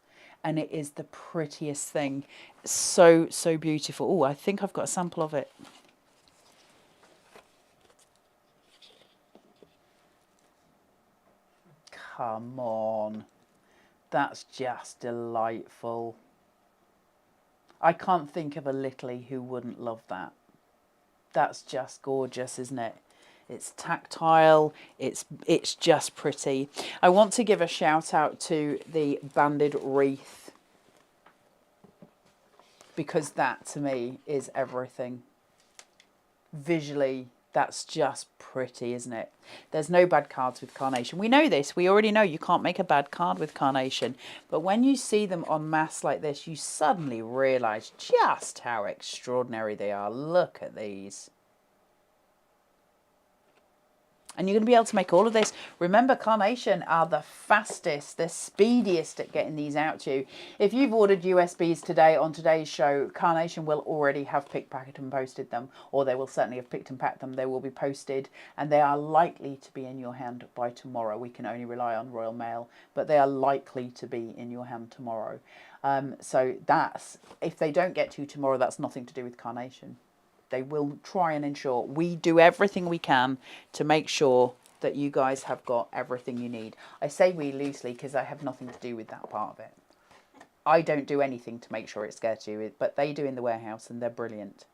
and it is the prettiest thing. So, so beautiful. Oh, I think I've got a sample of it. Come on. That's just delightful. I can't think of a littlie who wouldn't love that. That's just gorgeous, isn't it? It's tactile, it's just pretty. I want to give a shout out to the banded wreath, because that to me is everything. Visually, that's just pretty, isn't it? There's no bad cards with Carnation. We know this. We already know you can't make a bad card with Carnation. But when you see them en masse like this, you suddenly realise just how extraordinary they are. Look at these. And you're going to be able to make all of this. Remember, Carnation are the fastest, the speediest at getting these out to you. If you've ordered USBs today on today's show, Carnation will already have picked, packed and posted them, or they will certainly have picked and packed them. They will be posted, and they are likely to be in your hand by tomorrow. We can only rely on Royal Mail, but they are likely to be in your hand tomorrow. So that's, if they don't get to you tomorrow, that's nothing to do with Carnation. They will try and ensure we do everything we can to make sure that you guys have got everything you need. I say we loosely because I have nothing to do with that part of it. I don't do anything to make sure it's get to you, but they do in the warehouse, and they're brilliant.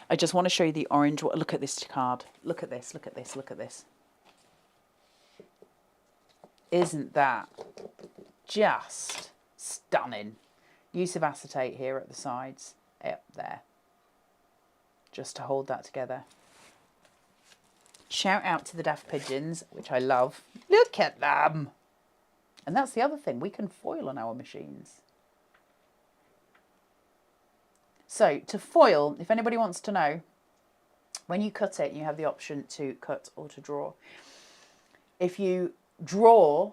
I just want to show you the orange. Look at this card. Look at this. Look at this. Look at this. Isn't that just stunning? Use of acetate here at the sides. Yep, there. Just to hold that together. Shout out to the Daft Pigeons, which I love. Look at them. And that's the other thing. We can foil on our machines. So to foil, if anybody wants to know, when you cut it, you have the option to cut or to draw. If you draw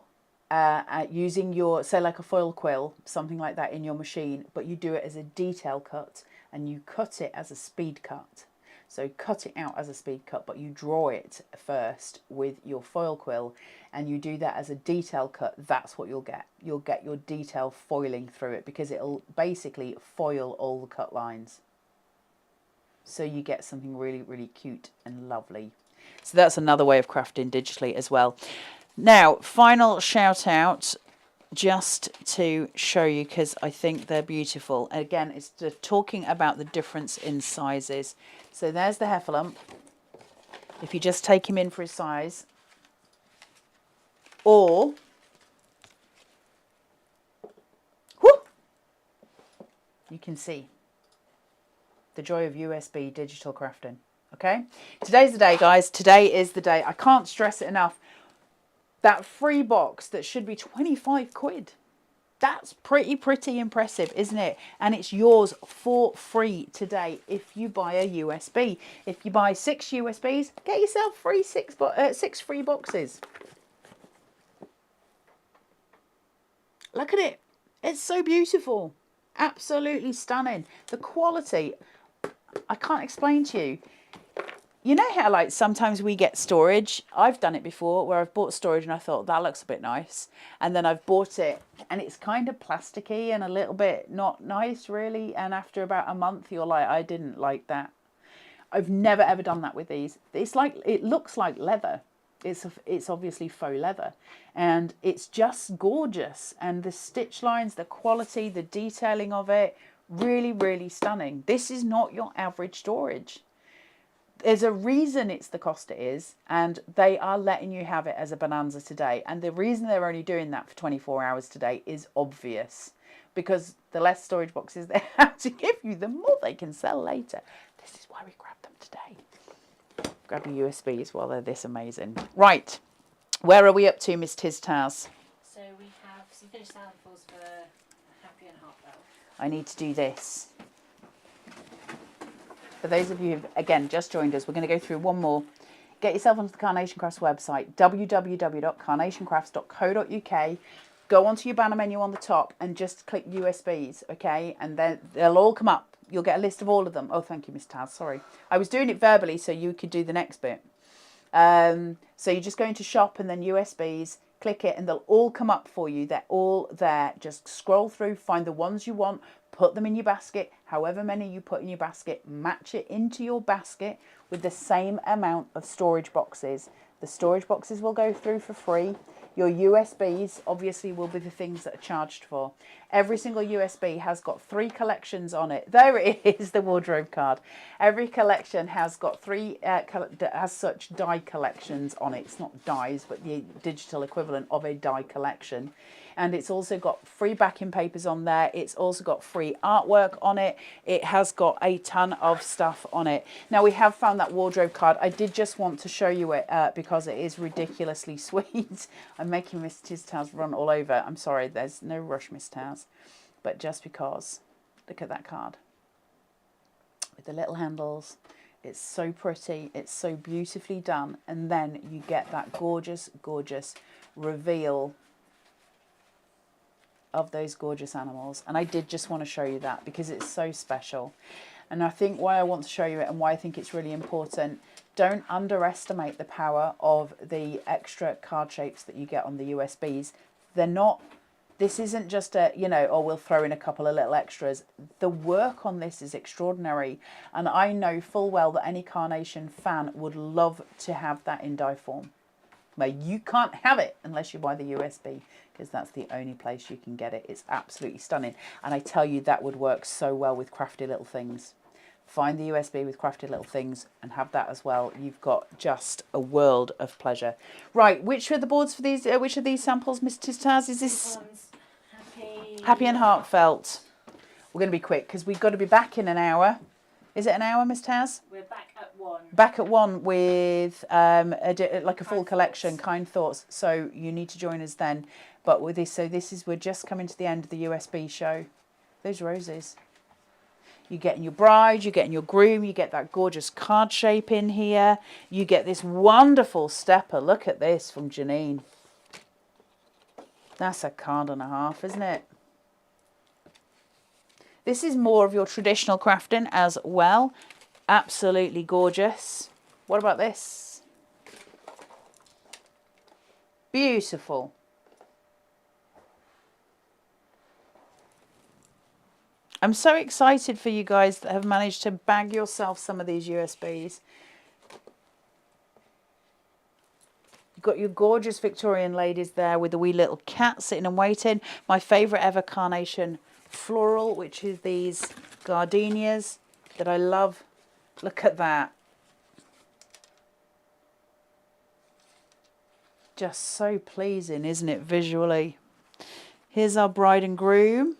using your, say like a foil quill, something like that in your machine, but you do it as a detail cut, and you cut it as a speed cut. So cut it out as a speed cut, but you draw it first with your foil quill, and you do that as a detail cut. That's what you'll get. You'll get your detail foiling through it, because it'll basically foil all the cut lines. So you get something really, really cute and lovely. So that's another way of crafting digitally as well. Now, final shout out, just to show you, because I think they're beautiful. And again, it's talking about the difference in sizes. So there's the Heffalump. If you just take him in for his size, or you can see the joy of USB digital crafting. Okay, today's the day, guys. Today is the day. I can't stress it enough. That free box that should be 25 quid. That's pretty impressive, isn't it? And it's yours for free today if you buy a USB. If you buy 6 USBs, get yourself six free boxes. Look at it. It's so beautiful. Absolutely stunning. The quality, I can't explain to you. You know how like sometimes we get storage? I've done it before where I've bought storage and I thought that looks a bit nice. And then I've bought it and it's kind of plasticky and a little bit not nice really. And after about a month, you're like, I didn't like that. I've never ever done that with these. It's like, it looks like leather. It's obviously faux leather. And it's just gorgeous. And the stitch lines, the quality, the detailing of it, really, really stunning. This is not your average storage. There's a reason it's the cost it is, and they are letting you have it as a bonanza today. And the reason they're only doing that for 24 hours today is obvious, because the less storage boxes they have to give you, the more they can sell later. This is why we grab them today. Grab your USBs while they're this amazing. Right, where are we up to, Miss Tiz Taz? So we have some finished samples for Happy and Heartfelt. I need to do this. For those of you who've, again, just joined us, we're going to go through one more. Get yourself onto the Carnation Crafts website, www.carnationcrafts.co.uk. Go onto your banner menu on the top and just click USBs, okay? And then they'll all come up. You'll get a list of all of them. Oh, thank you, Miss Taz. Sorry. I was doing it verbally so you could do the next bit. So you just go into shop and then USBs, click it, and they'll all come up for you. They're all there. Just scroll through, find the ones you want, put them in your basket. However many you put in your basket, match it into your basket with the same amount of storage boxes. The storage boxes will go through for free. Your USBs obviously will be the things that are charged for. Every single USB has got 3 collections on it. There it is, the wardrobe card. Every collection has got 3 has such die collections on it. It's not dies, but the digital equivalent of a die collection. And it's also got free backing papers on there. It's also got free artwork on it. It has got a ton of stuff on it. Now, we have found that wardrobe card. I did just want to show you it because it is ridiculously sweet. I'm making Miss Tiz Taz run all over. I'm sorry, there's no rush, Miss Taz. But just because, look at that card. With the little handles. It's so pretty. It's so beautifully done. And then you get that gorgeous, gorgeous reveal of those gorgeous animals. And I did just want to show you that because it's so special. And I think why I want to show you it and why I think it's really important, don't underestimate the power of the extra card shapes that you get on the USBs. They're not, this isn't just a, you know, oh, we'll throw in a couple of little extras. The work on this is extraordinary. And I know full well that any Carnation fan would love to have that in die form. Where you can't have it unless you buy the USB, because that's the only place you can get it. It's absolutely stunning. And I tell you, that would work so well with Crafty Little Things. Find the USB with Crafty Little Things and have that as well. You've got just a world of pleasure. Right, which are the boards for these? Which of these samples, Mrs. Taz? Is this Happy and Heartfelt? We're going to be quick because we've got to be back in an hour. Is it an hour, Miss Taz? We're back at 1. Back at 1 with like a full collection, Kind Thoughts. So you need to join us then. But with this, so this is, we're just coming to the end of the USB show. Those roses. You're getting your bride, you're getting your groom, you get that gorgeous card shape in here. You get this wonderful stepper. Look at this from Janine. That's a card and a half, isn't it? This is more of your traditional crafting as well. Absolutely gorgeous. What about this? Beautiful. I'm so excited for you guys that have managed to bag yourself some of these USBs. You've got your gorgeous Victorian ladies there with the wee little cat sitting and waiting. My favourite ever Carnation floral, which is these gardenias that I love. Look at that. Just so pleasing, isn't it, visually? Here's our bride and groom.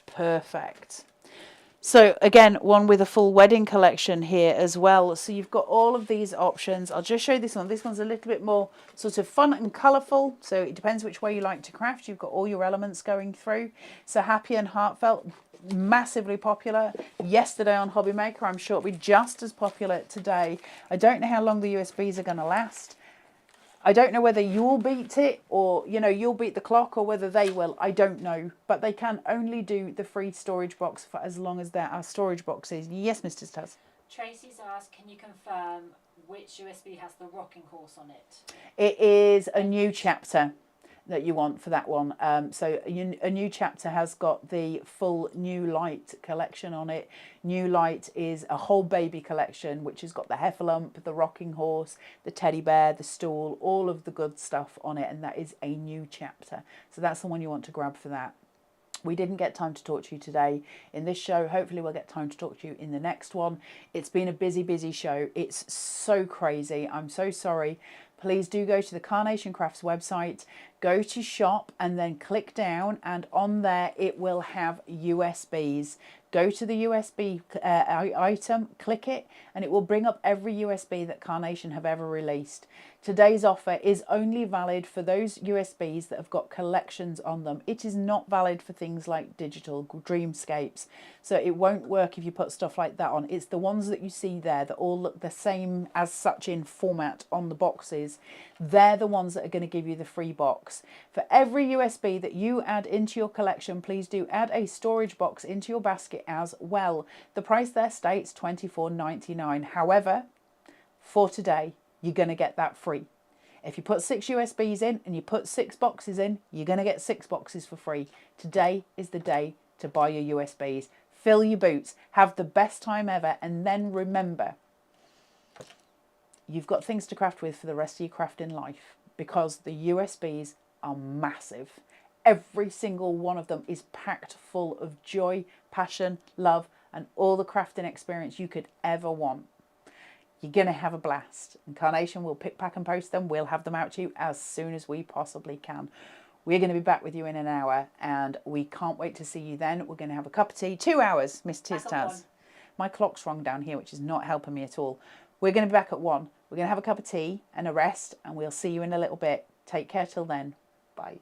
Perfect. So again, one with a full wedding collection here as well. So you've got all of these options. I'll just show you this one. This one's a little bit more sort of fun and colourful. So it depends which way you like to craft. You've got all your elements going through. So Happy and Heartfelt, massively popular yesterday on Hobby Maker. I'm sure it'll be just as popular today. I don't know how long the USBs are going to last. I don't know whether you'll beat it or, you know, you'll beat the clock or whether they will. I don't know. But they can only do the free storage box for as long as there are storage boxes. Yes, Mr. Taz. Tracy's asked, can you confirm which USB has the rocking horse on it? It is a new chapter that you want for that one. So a new chapter has got the full New Light collection on it. New Light is a whole baby collection which has got the heffalump, the rocking horse, the teddy bear, the stool, all of the good stuff on it, and that is a new chapter. So that's the one you want to grab for that. We didn't get time to talk to you today in this show. Hopefully we'll get time to talk to you in the next one. It's been a busy, busy show. It's so crazy. I'm so sorry. Please do go to the Carnation Crafts website, go to shop and then click down, and on there it will have USBs. Go to the USB item, click it, and it will bring up every USB that Carnation have ever released. Today's offer is only valid for those USBs that have got collections on them. It is not valid for things like digital dreamscapes. So it won't work if you put stuff like that on. It's the ones that you see there that all look the same as such in format on the boxes. They're the ones that are going to give you the free box. For every USB that you add into your collection, please do add a storage box into your basket as well. The price there states $24.99. However, for today, you're going to get that free. If you put 6 USBs in and you put 6 boxes in, you're going to get 6 boxes for free. Today is the day to buy your USBs. Fill your boots, have the best time ever, and then remember, you've got things to craft with for the rest of your crafting life, because the USBs are massive. Every single one of them is packed full of joy, passion, love, and all the crafting experience you could ever want. You're going to have a blast. And Carnation will pick, pack and post them. We'll have them out to you as soon as we possibly can. We're going to be back with you in an hour, and we can't wait to see you then. We're going to have a cup of tea. 2 hours, Miss Taz. My clock's wrong down here, which is not helping me at all. We're going to be back at 1. We're going to have a cup of tea and a rest, and we'll see you in a little bit. Take care till then. Bye.